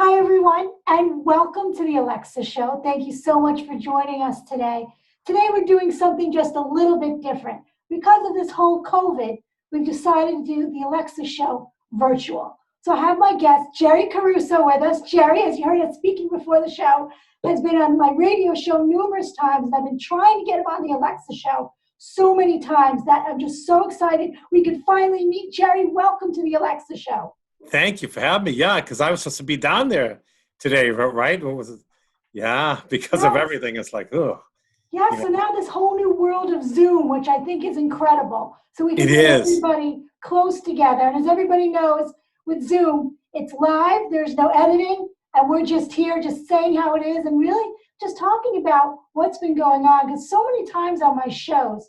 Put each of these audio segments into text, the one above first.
Hi, everyone, and welcome to the Alexa Show. Thank you so much for joining us today. Today, we're doing something just a little bit different. Because of this whole COVID, we've decided to do the Alexa Show virtual. So I have my guest, Jerry Caruso, with us. Jerry, as you heard us speaking before the show, has been on my radio show numerous times, and I've been trying to get him on the Alexa Show so many times that I'm just so excited we could finally meet. Jerry, welcome to the Alexa Show. Thank you for having me. Yeah, because I was supposed to be down there today, right? What was it? Yeah, because of Yes. everything. It's like, oh, Yeah, you so know, now this whole new world of Zoom, which I think is incredible. So we can it get is. everybody close together. And as everybody knows, with Zoom, it's live, there's no editing, and we're just here just saying how it is and really just talking about what's been going on. Because so many times on my shows,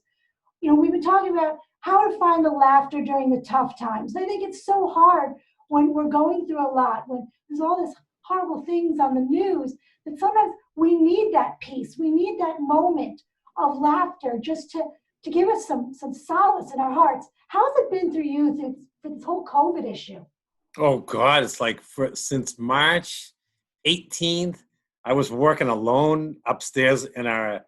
we've been talking about how to find the laughter during the tough times. I think it's so hard when we're going through a lot, when there's all these horrible things on the news, that sometimes we need that peace. We need that moment of laughter just to give us some solace in our hearts. How's it been through you through this whole COVID issue? Oh God, it's like since March 18th, I was working alone upstairs in our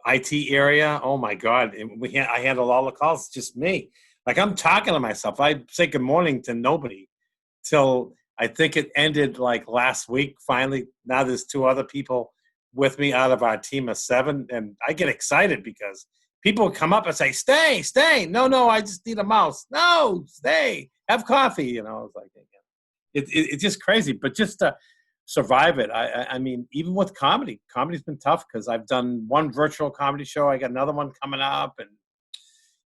IT area. Oh my God, I handled all the calls, it's just me. Like I'm talking to myself. I say good morning to nobody till I think it ended like last week. Finally, now there's two other people with me out of our team of seven, and I get excited because people come up and say, "Stay, stay." No, no, I just need a mouse. No, stay. Have coffee. It's like it's just crazy. But just to survive it, I mean, even with comedy's been tough because I've done one virtual comedy show. I got another one coming up, and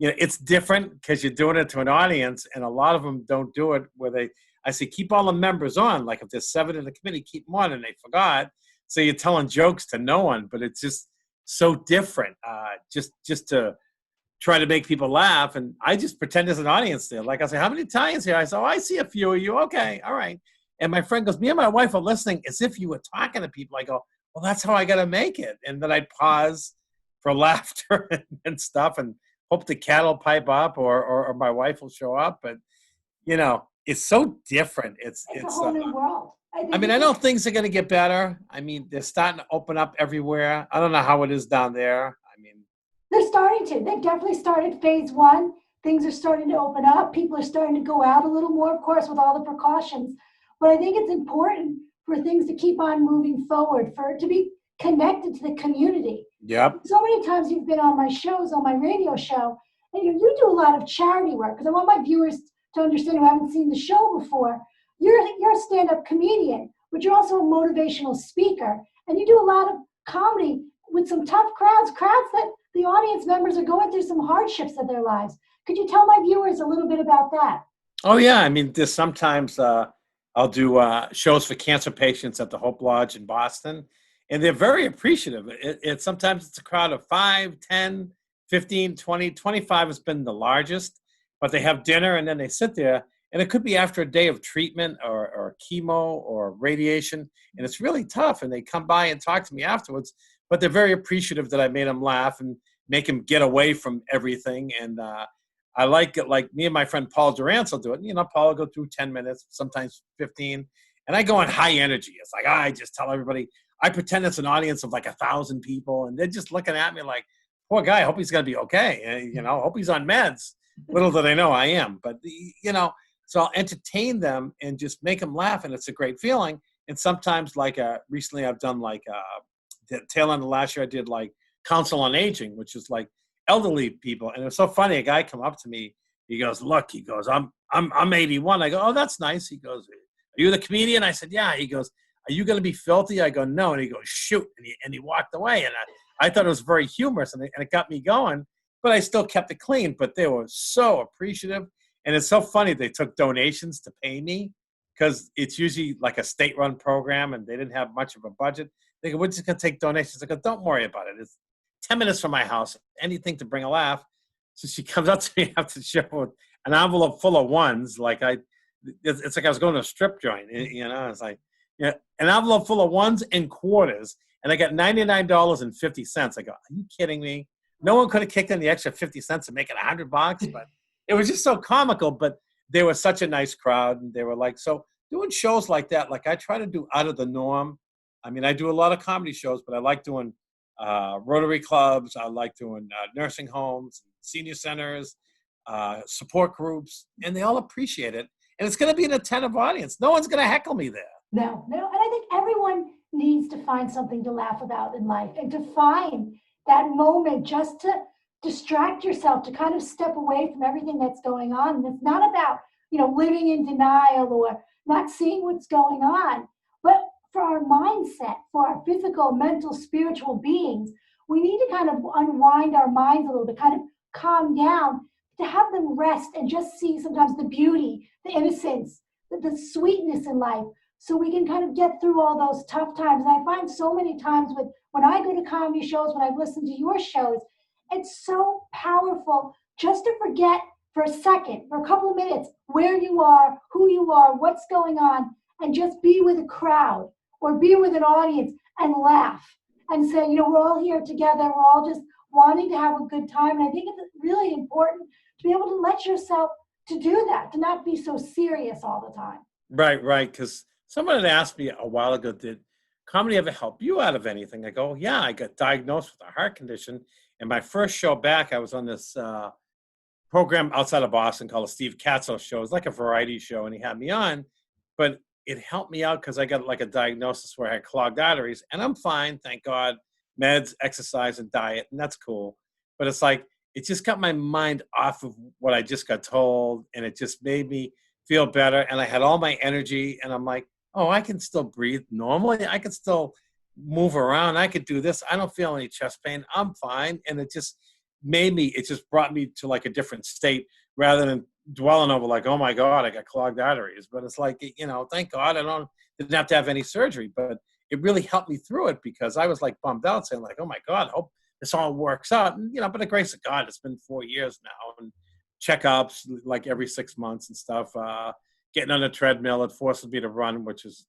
it's different because you're doing it to an audience, and a lot of them don't do it where I say, keep all the members on. Like if there's seven in the committee, keep them on, and they forgot. So you're telling jokes to no one, but it's just so different. Just to try to make people laugh, and I just pretend there's an audience there. Like I say, how many Italians here? I say, oh, I see a few of you. Okay, all right. And my friend goes, me and my wife are listening as if you were talking to people. I go, well, that's how I got to make it. And then I pause for laughter and stuff, and hope the cat will pipe up or my wife will show up. But it's so different. It's a whole new world. I I think mean, I know things are going to get better. I mean, they're starting to open up everywhere. I don't know how it is down there. I mean, they're starting to. They've definitely started phase one. Things are starting to open up. People are starting to go out a little more, of course, with all the precautions. But I think it's important for things to keep on moving forward, for it to be connected to the community. yep. So many times you've been on my shows, on my radio show, and you do a lot of charity work. Because I want my viewers to understand who haven't seen the show before. You're a stand-up comedian, but you're also a motivational speaker, and you do a lot of comedy with some tough crowds that the audience members are going through some hardships of their lives. Could you tell my viewers a little bit about that? Oh yeah, I mean, there's sometimes I'll do shows for cancer patients at the Hope Lodge in Boston, and they're very appreciative. Sometimes it's a crowd of 5, 10, 15, 20, 25 has been the largest, but they have dinner and then they sit there, and it could be after a day of treatment or chemo or radiation, and it's really tough, and they come by and talk to me afterwards, but they're very appreciative that I made them laugh and make them get away from everything, and I like it. Like me and my friend Paul Durant's will do it. Paul will go through 10 minutes, sometimes 15. And I go on high energy. It's like, I just tell everybody, I pretend it's an audience of like 1,000 people. And they're just looking at me like, poor guy, I hope he's going to be okay. Hope he's on meds. Little do they know I am. But, so I'll entertain them and just make them laugh. And it's a great feeling. And sometimes like recently I've done like the tail end of last year, I did like Council on Aging, which is like elderly people. And it was so funny. A guy come up to me. He goes, look, he goes, I'm 81. I go, oh, that's nice. He goes, are you the comedian? I said, yeah. He goes, are you going to be filthy? I go, no. And he goes, shoot. And he walked away. And I thought it was very humorous, and it got me going, but I still kept it clean. But they were so appreciative. And it's so funny. They took donations to pay me because it's usually like a state-run program, and they didn't have much of a budget. They go, we're just going to take donations. I go, don't worry about it. It's 10 minutes from my house, anything to bring a laugh. So she comes up to me after the show with an envelope full of ones. It's like I was going to a strip joint, it's like, an envelope full of ones and quarters. And I got $99.50. I go, are you kidding me? No one could have kicked in the extra 50 cents to make it $100, but it was just so comical. But they were such a nice crowd. And they were like, so doing shows like that, like I try to do out of the norm. I mean, I do a lot of comedy shows, but I like doing Rotary clubs. I like doing nursing homes, senior centers, support groups, and they all appreciate it. And it's going to be an attentive audience. No one's going to heckle me there. No, no. And I think everyone needs to find something to laugh about in life and to find that moment just to distract yourself, to kind of step away from everything that's going on. And it's not about, living in denial or not seeing what's going on, but for our mindset, for our physical, mental, spiritual beings, we need to kind of unwind our minds a little bit, kind of calm down, to have them rest and just see sometimes the beauty, the innocence, the sweetness in life, so we can kind of get through all those tough times. And I find so many times when I go to comedy shows, when I've listened to your shows, it's so powerful just to forget for a second, for a couple of minutes, where you are, who you are, what's going on, and just be with a crowd or be with an audience and laugh and say, we're all here together. We're all just wanting to have a good time. And I think it's really important to be able to let yourself to do that, to not be so serious all the time. Right. Because someone had asked me a while ago, did comedy ever help you out of anything? I go, yeah, I got diagnosed with a heart condition. And my first show back, I was on this program outside of Boston called the Steve Katzo Show. It was like a variety show, and he had me on. But it helped me out because I got like a diagnosis where I had clogged arteries. And I'm fine, thank God. Meds, exercise, and diet, and that's cool. But it's like, it just got my mind off of what I just got told, and it just made me feel better. And I had all my energy, and I'm like, oh, I can still breathe normally. I can still move around. I could do this. I don't feel any chest pain. I'm fine. And it just brought me to like a different state rather than dwelling over like, oh my God, I got clogged arteries. But it's like, thank God didn't have to have any surgery. But it really helped me through it because I was like bummed out saying like, oh my God, I hope this all works out. And, by the grace of God, it's been 4 years now, and checkups like every 6 months and stuff, getting on a treadmill. It forces me to run, which is,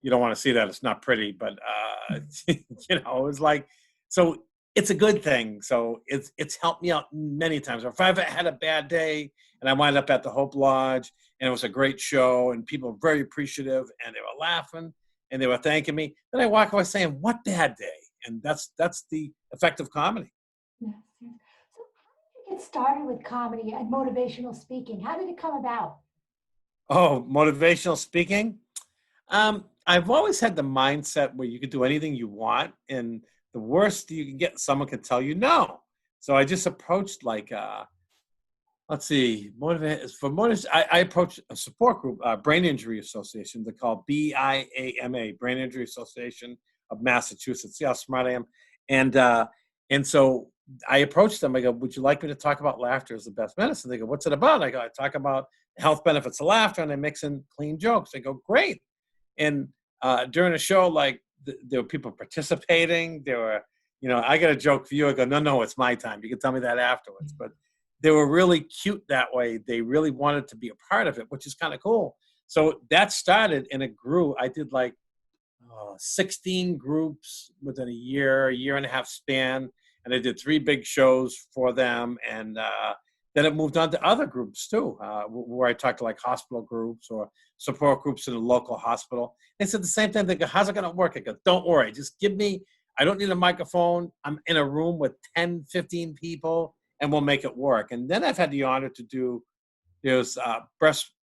you don't want to see that. It's not pretty, but, it was like, so it's a good thing. So it's helped me out many times. Or if I've had a bad day and I wind up at the Hope Lodge and it was a great show and people were very appreciative and they were laughing and they were thanking me, then I walk away saying, what bad day? And that's the effect of comedy. Yes, yes. So how did you get started with comedy and motivational speaking? How did it come about? Oh, motivational speaking. I've always had the mindset where you could do anything you want, and the worst you can get, someone could tell you no. So I just approached like, let's see, I approached a support group, Brain Injury Association. They're called BIAMA, Brain Injury Association of Massachusetts. See how smart I am? And so I approached them. I go, would you like me to talk about laughter as the best medicine? They go, what's it about? I go, I talk about health benefits of laughter, and I mix in clean jokes. They go, great. And during a show, like there were people participating. There were, I got a joke for you. I go, no, it's my time. You can tell me that afterwards. But they were really cute that way. They really wanted to be a part of it, which is kind of cool. So that started and it grew. I did like 16 groups within a year and a half span. And I did 3 big shows for them. And then it moved on to other groups too, where I talked to like hospital groups or support groups in a local hospital. They said the same thing. They go, how's it going to work? I go, don't worry. Just I don't need a microphone. I'm in a room with 10, 15 people and we'll make it work. And then I've had the honor to do, there's breast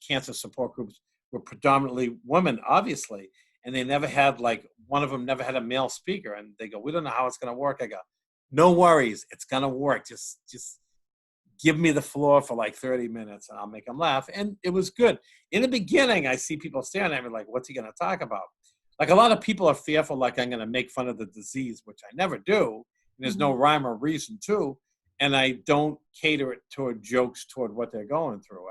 cancer support groups were predominantly women, obviously. And they never had one of them never had a male speaker. And they go, we don't know how it's going to work. I go, no worries. It's going to work. Just give me the floor for like 30 minutes and I'll make them laugh. And it was good. In the beginning, I see people staring at me like, what's he going to talk about? Like a lot of people are fearful, like I'm going to make fun of the disease, which I never do. And there's no rhyme or reason to. And I don't cater it toward jokes toward what they're going through.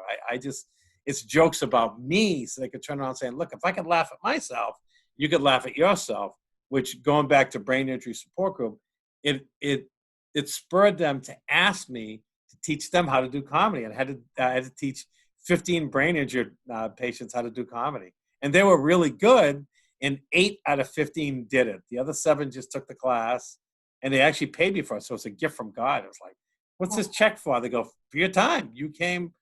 It's jokes about me so they could turn around saying, look, if I could laugh at myself, you could laugh at yourself, which going back to Brain Injury Support Group, it spurred them to ask me to teach them how to do comedy. And I had to teach 15 brain injured patients how to do comedy. And they were really good. And 8 out of 15 did it. The other 7 just took the class and they actually paid me for it. So it's a gift from God. It was like, what's this check for? They go, for your time. You came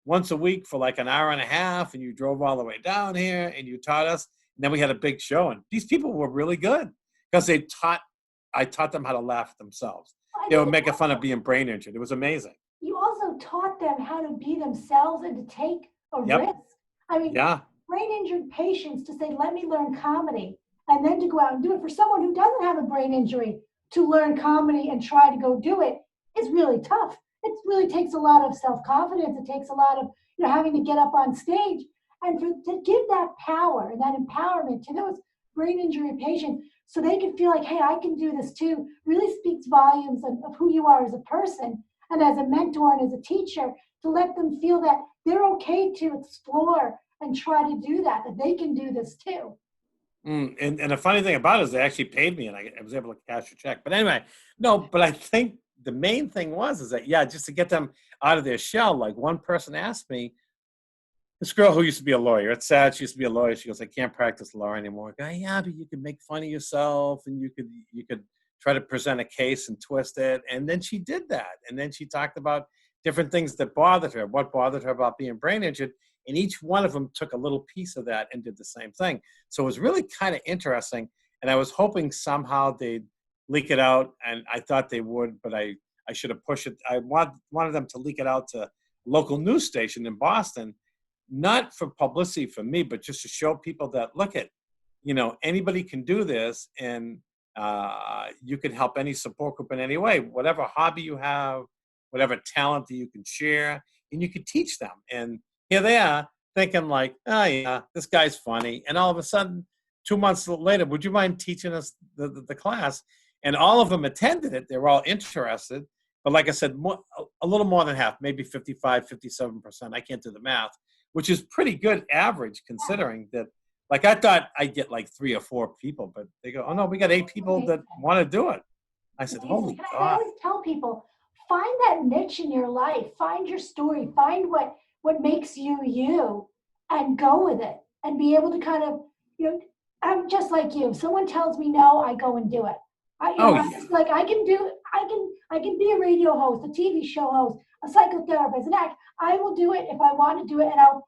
once a week for like an hour and a half, and you drove all the way down here and you taught us. And then we had a big show, and these people were really good because I taught them how to laugh at themselves. I They were think making fun of being brain injured. It was amazing. you also taught them how to be themselves and to take a Yep. risk. I mean, Yeah. brain injured patients to say, let me learn comedy, and then to go out and do it. For someone who doesn't have a brain injury, to learn comedy and try to go do it is really tough. It really takes a lot of self-confidence. It takes a lot of, having to get up on stage, and to give that power and that empowerment to those brain injury patients so they can feel like, hey, I can do this too, really speaks volumes of who you are as a person and as a mentor and as a teacher, to let them feel that they're okay to explore and try to do that they can do this too. And the funny thing about it is they actually paid me, and I was able to cash a check. But anyway, no, but I think the main thing is that, yeah, just to get them out of their shell. Like one person asked me, this girl who used to be a lawyer, it's sad, she used to be a lawyer. She goes, I can't practice law anymore. I go, yeah, but you could make fun of yourself, and you could try to present a case and twist it. And then she did that. And then she talked about different things that bothered her, what bothered her about being brain injured. And each one of them took a little piece of that and did the same thing. So it was really kind of interesting. And I was hoping somehow they'd leak it out. And I thought they would, but I should have pushed it. I wanted them to leak it out to a local news station in Boston, not for publicity for me, but just to show people that, look at, anybody can do this, and you can help any support group in any way, whatever hobby you have, whatever talent that you can share, and you can teach them. And here they are thinking like, oh yeah, this guy's funny. And all of a sudden, 2 months later, would you mind teaching us the class? And all of them attended it. They were all interested. But like I said, a little more than half, maybe 55, 57%. I can't do the math, which is pretty good average considering that. Like I thought I'd get like 3 or 4 people, but they go, oh no, we got 8 people that want to do it. I said, holy I God. always tell people, find that niche in your life, find your story, find what makes you you, and go with it, and be able to kind of, I'm just like you. If someone tells me no, I go and do it. Like I can be a radio host, a TV show host, a psychotherapist, an act. I will do it if I want to do it, and I'll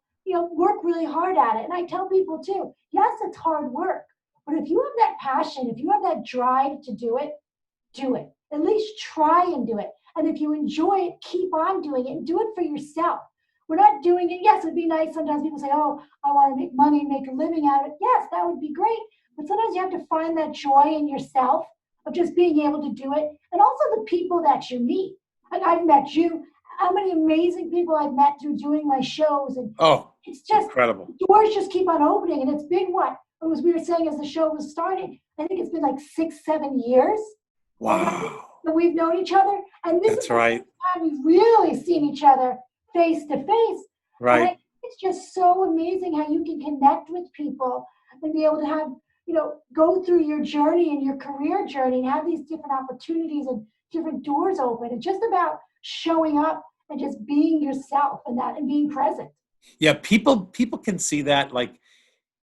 work really hard at it. And I tell people too, yes, it's hard work, but if you have that passion, if you have that drive to do it, do it. At least try and do it. And if you enjoy it, keep on doing it and do it for yourself. We're not doing it. Yes, it'd be nice. Sometimes people say, oh, I want to make money, make a living out of it. Yes, that would be great. But sometimes you have to find that joy in yourself of just being able to do it. And also the people that you meet. Like I've met you. How many amazing people I've met through doing my shows. And it's just incredible. Doors just keep on opening. And it's been what? As we were saying as the show was starting, I think it's been like 6-7 years. Wow. That we've known each other. And this is right. the time we've really seen each other face to face. Right. It's just so amazing how you can connect with people and be able to have, go through your journey and your career journey and have these different opportunities and different doors open. It's just about showing up and just being yourself and being present. Yeah, people can see that. Like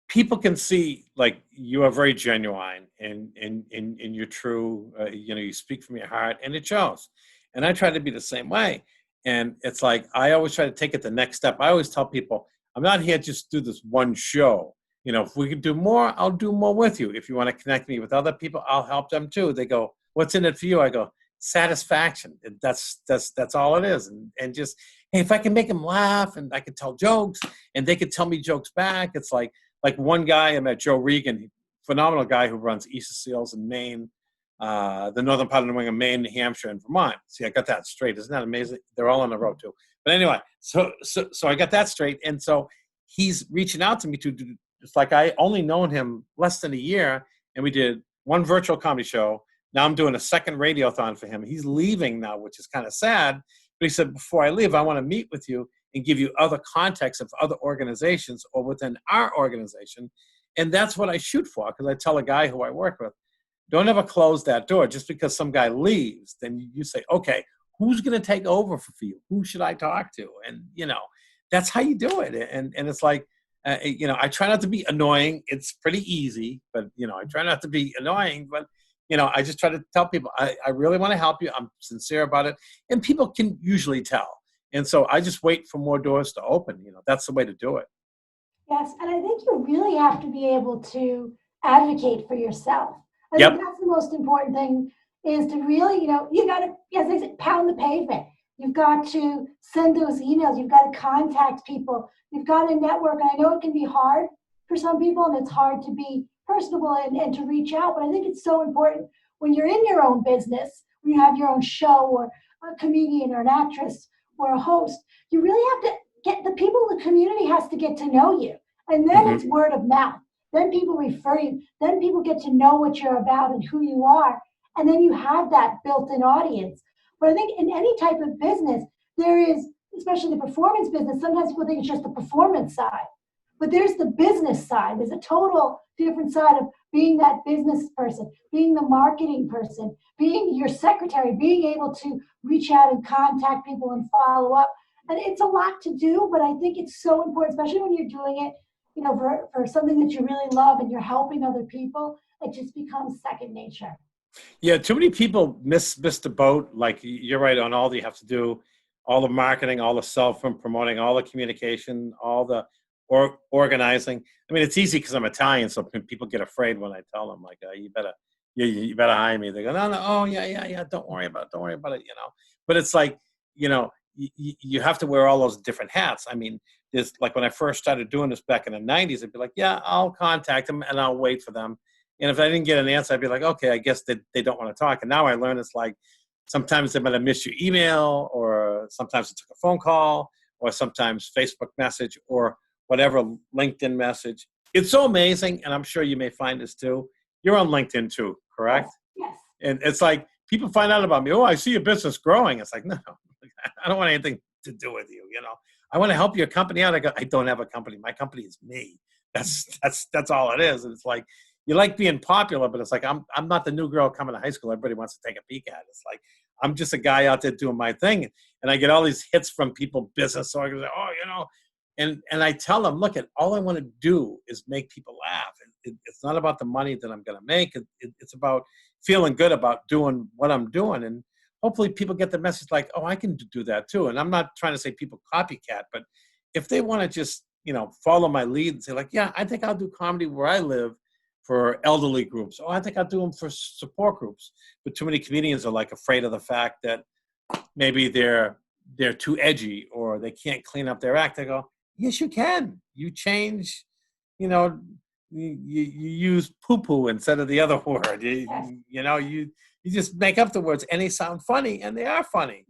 people can see like you are very genuine and you're true. You speak from your heart, and it shows. And I try to be the same way. And it's like I always try to take it the next step. I always tell people, I'm not here just to do this one show. If we can do more, I'll do more with you. If you want to connect me with other people, I'll help them too. They go, what's in it for you? I go, satisfaction. That's all it is. And just, hey, if I can make them laugh and I can tell jokes and they could tell me jokes back. It's like one guy I met, Joe Regan, phenomenal guy who runs Easter Seals in Maine, the northern part of New England, Maine, New Hampshire, and Vermont. See, I got that straight. Isn't that amazing? They're all on the road too. But anyway, so I got that straight. And so he's reaching out to me to do, it's like I only known him less than a year, and we did one virtual comedy show. Now I'm doing a second radiothon for him. He's leaving now, which is kind of sad. But he said, before I leave, I want to meet with you and give you other context of other organizations or within our organization. And that's what I shoot for, because I tell a guy who I work with, don't ever close that door. Just because some guy leaves, then you say, okay, who's going to take over for you? Who should I talk to? And, that's how you do it. And it's like, I try not to be annoying. It's pretty easy, but, I try not to be annoying, but, I just try to tell people, I really want to help you. I'm sincere about it. And people can usually tell. And so I just wait for more doors to open. That's the way to do it. Yes, and I think you really have to be able to advocate for yourself. I think Yep. that's the most important thing is to really, you got to, as I said, pound the pavement. You've got to send those emails. You've got to contact people. You've got to network. And I know it can be hard for some people, and it's hard to be personable and to reach out. But I think it's so important when you're in your own business, when you have your own show or a comedian or an actress or a host, you really have to get the people in the community has to get to know you. And then Hmm. it's word of mouth. Then people refer you. Then people get to know what you're about and who you are. And then you have that built-in audience. But I think in any type of business, there is, especially the performance business, sometimes people think it's just the performance side. But there's the business side. There's a total different side of being that business person, being the marketing person, being your secretary, being able to reach out and contact people and follow up. And it's a lot to do, but I think it's so important, especially when you're doing it, for something that you really love and you're helping other people, it just becomes second nature. Yeah, too many people miss the boat. Like you're right on all that you have to do, all the marketing, all the promoting, all the communication, all the organizing. I mean, it's easy because I'm Italian, so people get afraid when I tell them like, you better hire me. They go, no, no, oh yeah, don't worry about it. But it's like, you have to wear all those different hats. I mean, there's like when I first started doing this back in the '90s, I'd be like, yeah, I'll contact them and I'll wait for them. And if I didn't get an answer, I'd be like, okay, I guess they don't want to talk. And now I learn it's like sometimes they might have missed your email, or sometimes it took a phone call, or sometimes Facebook message, or whatever, LinkedIn message. It's so amazing, and I'm sure you may find this too. You're on LinkedIn too, correct? Yes. And it's like people find out about me. Oh, I see your business growing. It's like, no, I don't want anything to do with you. I want to help your company out. I go, I don't have a company. My company is me. That's all it is. And it's like, you like being popular, but it's like I'm not the new girl coming to high school. Everybody wants to take a peek at it. It's like I'm just a guy out there doing my thing, and I get all these hits from people, business organizers. Oh, and I tell them, look, all I want to do is make people laugh. It's not about the money that I'm going to make. It's about feeling good about doing what I'm doing, and hopefully people get the message like, oh, I can do that too. And I'm not trying to say people copycat, but if they want to just follow my lead and say like, yeah, I think I'll do comedy where I live for elderly groups. Oh, I think I'll do them for support groups. But too many comedians are like afraid of the fact that maybe they're too edgy or they can't clean up their act. I go, yes, you can. You change, you use poo-poo instead of the other word. You just make up the words and they sound funny, and they are funny.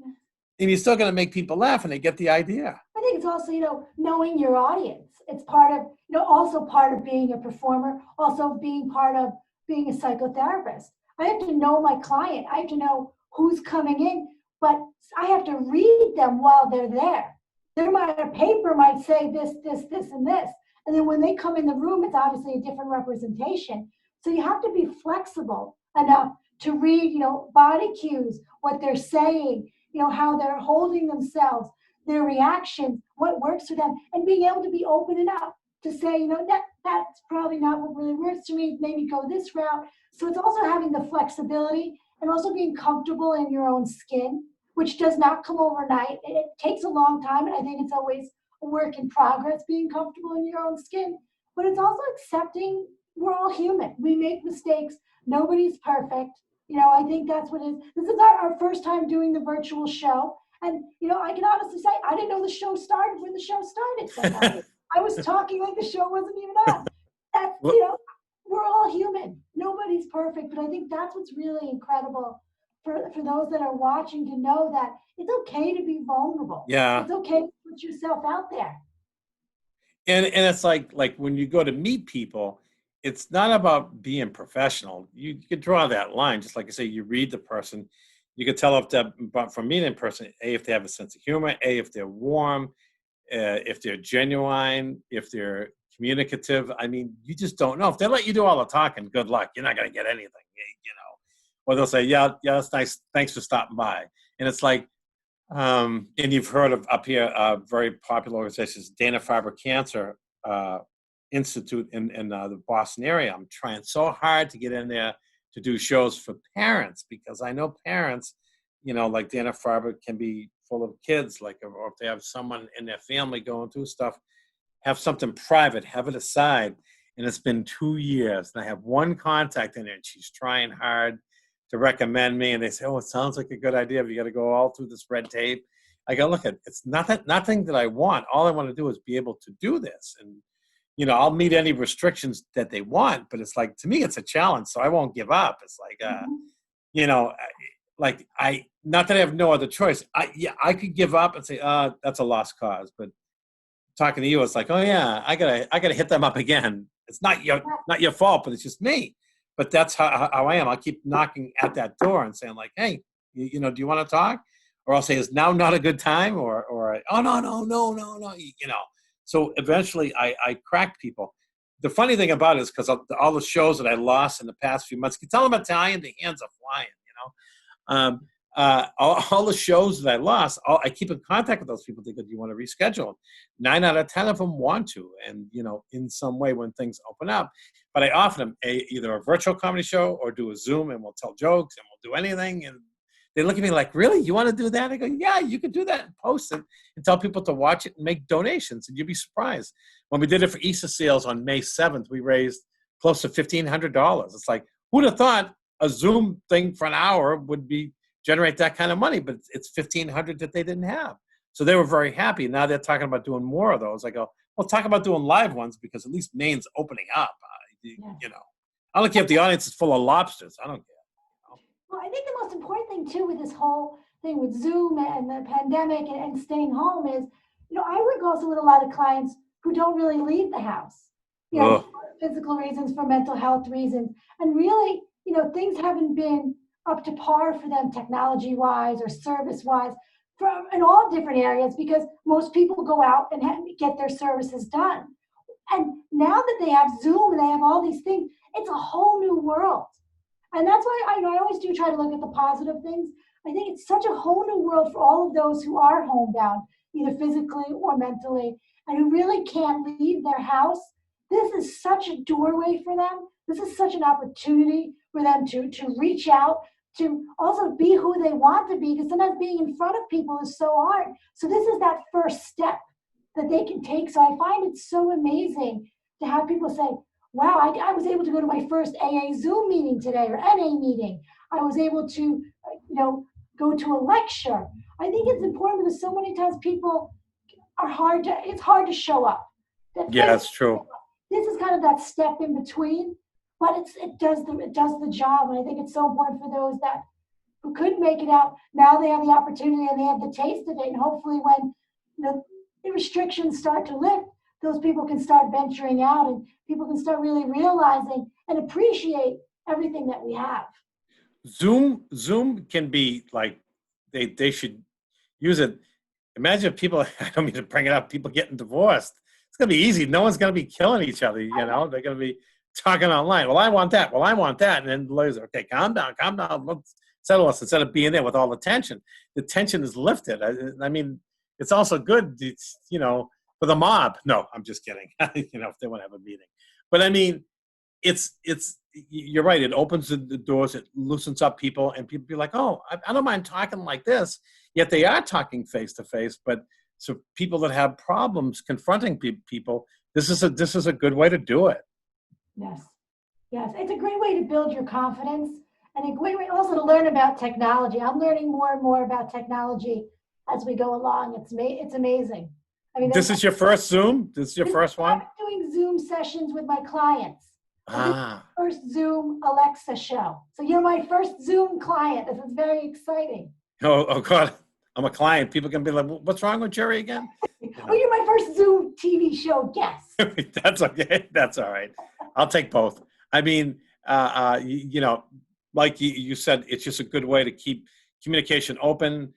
And you're still going to make people laugh, and they get the idea. I think it's also, knowing your audience. It's part of, also part of being a performer, also being part of being a psychotherapist. I have to know my client. I have to know who's coming in, but I have to read them while they're there. A paper might say this, and this. And then when they come in the room, it's obviously a different representation. So you have to be flexible enough to read, body cues, what they're saying, how they're holding themselves, their reactions, what works for them, and being able to be open enough to say, that's probably not what really works for me, maybe go this route. So it's also having the flexibility and also being comfortable in your own skin, which does not come overnight. It takes a long time, and I think it's always a work in progress, being comfortable in your own skin. But it's also accepting we're all human. We make mistakes. Nobody's perfect. I think that's what it is. This is our first time doing the virtual show. And, I can honestly say, I didn't know the show started when the show started sometimes. I was talking like the show wasn't even on. That's, we're all human. Nobody's perfect. But I think that's what's really incredible for those that are watching, to know that it's okay to be vulnerable. Yeah. It's okay to put yourself out there. And it's like when you go to meet people, it's not about being professional. You could draw that line, just like I say, you read the person. You could tell but from meeting in person, A, if they have a sense of humor, A, if they're warm, if they're genuine, if they're communicative. I mean, you just don't know. If they let you do all the talking, good luck. You're not going to get anything, Or they'll say, yeah, that's nice. Thanks for stopping by. And it's like, and you've heard of up here, very popular organizations, Dana-Farber Cancer Institute in the Boston area. I'm trying so hard to get in there to do shows for parents, because I know parents, like Dana-Farber can be full of kids, like, or if they have someone in their family going through stuff, have something private, have it aside. And it's been 2 years, and I have one contact in it, and she's trying hard to recommend me. And they say, "Oh, it sounds like a good idea, but you got to go all through this red tape." I go, "Look, it's nothing that I want. All I want to do is be able to do this, and I'll meet any restrictions that they want. But it's like, to me, it's a challenge, so I won't give up. It's like, you know, like not that I have no other choice. I could give up and say, that's a lost cause. But talking to you, it's like, oh yeah, I gotta hit them up again. It's not your fault, but it's just me. But that's how I am. I'll keep knocking at that door and saying like, hey, do you want to talk? Or I'll say, is now not a good time? Or oh no. So eventually I crack people. The funny thing about it is because all the shows that I lost in the past few months, you tell them Italian, the hands are flying, all the shows that I lost, I keep in contact with those people. They go, do you want to reschedule? 9 out of 10 of them want to. And, in some way when things open up. But I offer them either a virtual comedy show or do a Zoom, and we'll tell jokes and we'll do anything. And they look at me like, really? You want to do that? I go, yeah, you could do that and post it and tell people to watch it and make donations. And you'd be surprised. When we did it for Easter sales on May 7th, we raised close to $1,500. It's like, who'd have thought a Zoom thing for an hour would generate that kind of money? But it's $1,500 that they didn't have. So they were very happy. Now they're talking about doing more of those. I go, well, talk about doing live ones, because at least Maine's opening up. I don't care if the audience is full of lobsters. I don't care. Well, I think the most important thing too with this whole thing with Zoom and the pandemic and staying home is, I work also with a lot of clients who don't really leave the house, for physical reasons, for mental health reasons. And really, things haven't been up to par for them technology-wise or service-wise in all different areas, because most people go out and get their services done. And now that they have Zoom and they have all these things, it's a whole new world. And that's why I always do try to look at the positive things. I think it's such a whole new world for all of those who are homebound, either physically or mentally, and who really can't leave their house. This is such a doorway for them. This is such an opportunity for them to reach out, to also be who they want to be, because sometimes being in front of people is so hard. So this is that first step that they can take. So I find it so amazing to have people say, wow, I was able to go to my first AA Zoom meeting today, or NA meeting. I was able to, go to a lecture. I think it's important because so many times people it's hard to show up. Yeah, that's true. This is kind of that step in between, but it does the job. And I think it's so important for those who couldn't make it out. Now they have the opportunity and they have the taste of it. And hopefully when the restrictions start to lift, those people can start venturing out and people can start really realizing and appreciate everything that we have. Zoom can be like, they should use it. Imagine if people, I don't mean to bring it up, people getting divorced. It's going to be easy. No one's going to be killing each other, They're going to be talking online. Well, I want that. And then the lawyers are, okay, calm down. Let's settle this, instead of being there with all the tension. The tension is lifted. I mean, it's also good, for the mob. No, I'm just kidding. If they want to have a meeting. But I mean, you're right. It opens the doors. It loosens up people, and people be like, oh, I don't mind talking like this. Yet they are talking face to face. But so people that have problems confronting people, this is a good way to do it. Yes. It's a great way to build your confidence, and a great way also to learn about technology. I'm learning more and more about technology as we go along. It's amazing. I mean, this is your first Zoom? This is your first one? I'm doing Zoom sessions with my clients. First Zoom Alexa show. So you're my first Zoom client. This is very exciting. Oh God, I'm a client. People can be like, what's wrong with Jerry again? Well, you're my first Zoom TV show guest. That's okay. That's all right. I'll take both. I mean, like you said, it's just a good way to keep communication open.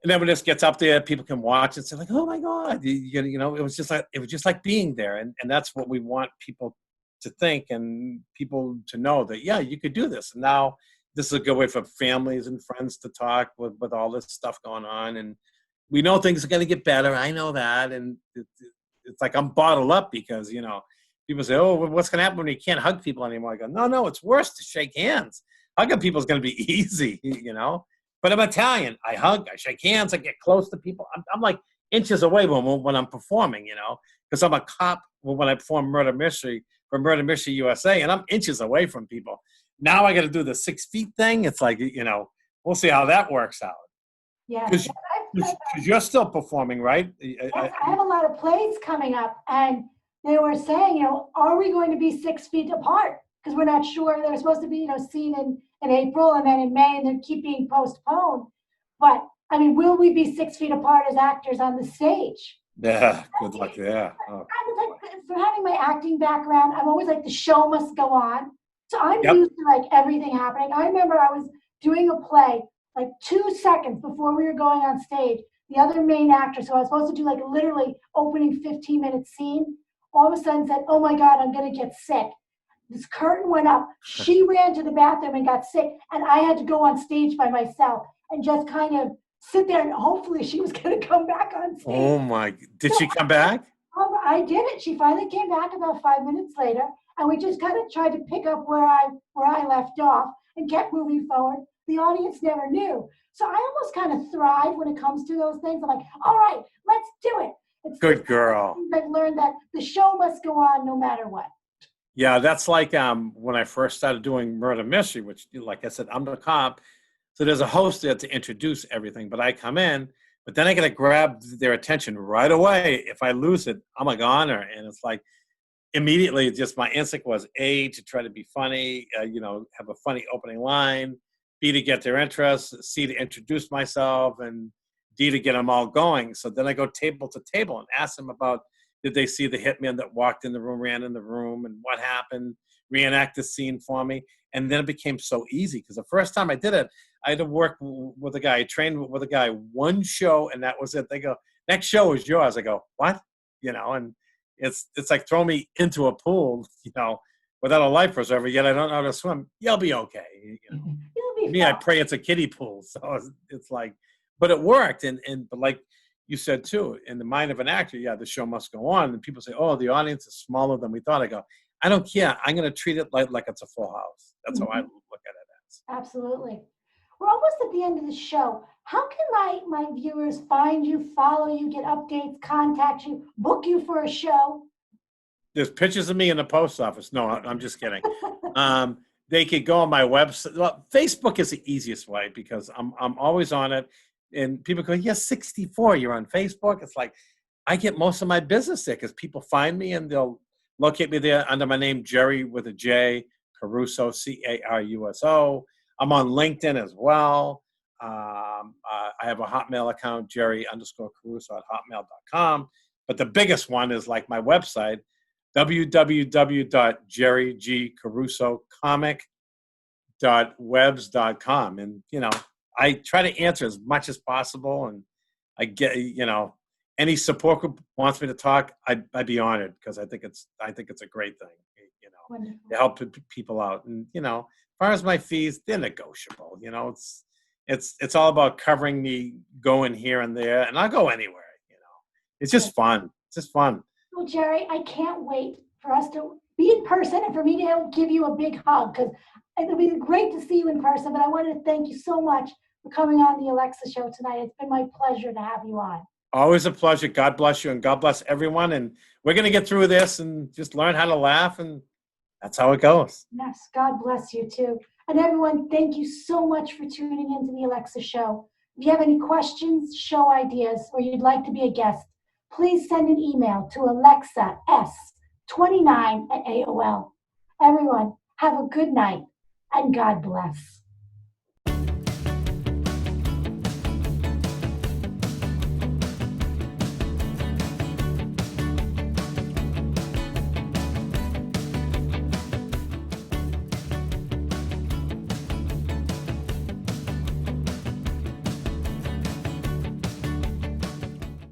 And then when this gets up there, people can watch and say like, oh my God, it was just like being there. And that's what we want people to think, and people to know that, yeah, you could do this. And now this is a good way for families and friends to talk with all this stuff going on. And we know things are going to get better. I know that. And it's like I'm bottled up because, people say, oh, what's going to happen when you can't hug people anymore? I go, no, it's worse to shake hands. Hugging people is going to be easy, But I'm Italian. I hug, I shake hands, I get close to people. I'm like inches away when I'm performing, because I'm a cop when I perform Murder Mystery for Murder Mystery USA, and I'm inches away from people. Now I got to do the 6 feet thing. It's like, we'll see how that works out. Yes. Because you're still performing, right? I have a lot of plays coming up, and they were saying, are we going to be 6 feet apart? Because we're not sure. They're supposed to be, seen in April and then in May, and they keep being postponed. But I mean, will we be 6 feet apart as actors on the stage? Yeah, good luck there. Oh. I was like, for having my acting background, I'm always like, the show must go on. So I'm Yep. used to like everything happening. I remember I was doing a play like 2 seconds before we were going on stage. The other main actress, who I was supposed to do like literally opening 15-minute scene, all of a sudden said, "Oh my God, I'm going to get sick." This curtain went up. She ran to the bathroom and got sick, and I had to go on stage by myself and just kind of sit there, and hopefully she was going to come back on stage. Oh my! Did she come back? I did it. She finally came back about 5 minutes later, and we just kind of tried to pick up where I left off and kept moving forward. The audience never knew. So I almost kind of thrive when it comes to those things. I'm like, all right, let's do it. It's Good girl. I've learned that the show must go on no matter what. Yeah, that's like when I first started doing Murder Mystery, which, like I said, I'm the cop. So there's a host there to introduce everything, but I come in, but then I got to grab their attention right away. If I lose it, I'm a goner. And it's like immediately just my instinct was A, to try to be funny, have a funny opening line, B, to get their interest, C, to introduce myself, and D, to get them all going. So then I go table to table and ask them about, did they see the hitman that walked in the room, ran in the room, and what happened, reenact the scene for me. And then it became so easy because the first time I did it, I had to work with a guy. I trained with a guy one show, and that was it. They go, next show is yours. I go, what? And it's like throw me into a pool, without a life preserver, yet I don't know how to swim. You'll be okay. You'll be Me, fine. I pray it's a kiddie pool. So it's like, but it worked. But like you said too, in the mind of an actor, yeah, the show must go on. And people say, oh, the audience is smaller than we thought. I go, I don't care. I'm going to treat it like it's a full house. That's how I look at it as. Absolutely. We're almost at the end of the show. How can my viewers find you, follow you, get updates, contact you, book you for a show? There's pictures of me in the post office. No, I'm just kidding. They could go on my website. Well, Facebook is the easiest way because I'm always on it. And people go, "You're 64. You're on Facebook." It's like I get most of my business there because people find me and they'll locate me there under my name, Jerry with a J, Caruso, Caruso. I'm on LinkedIn as well. I have a Hotmail account, Jerry_Caruso at hotmail.com. But the biggest one is like my website, www.jerryGcarusocomic.webs.com. And, I try to answer as much as possible. And I get, any support group wants me to talk, I'd be honored because I think it's a great thing, Wonderful. to help people out. And, as far as my fees, they're negotiable. It's all about covering me going here and there, and I'll go anywhere. It's just fun. It's just fun. Well, Jerry, I can't wait for us to be in person and for me to give you a big hug because it'll be great to see you in person. But I wanted to thank you so much for coming on the Alexa Show tonight. It's been my pleasure to have you on. Always a pleasure. God bless you, and God bless everyone. And we're going to get through this and just learn how to laugh, and that's how it goes. Yes, God bless you too. And everyone, thank you so much for tuning into the Alexa Show. If you have any questions, show ideas, or you'd like to be a guest, please send an email to alexas29@AOL. Everyone, have a good night and God bless.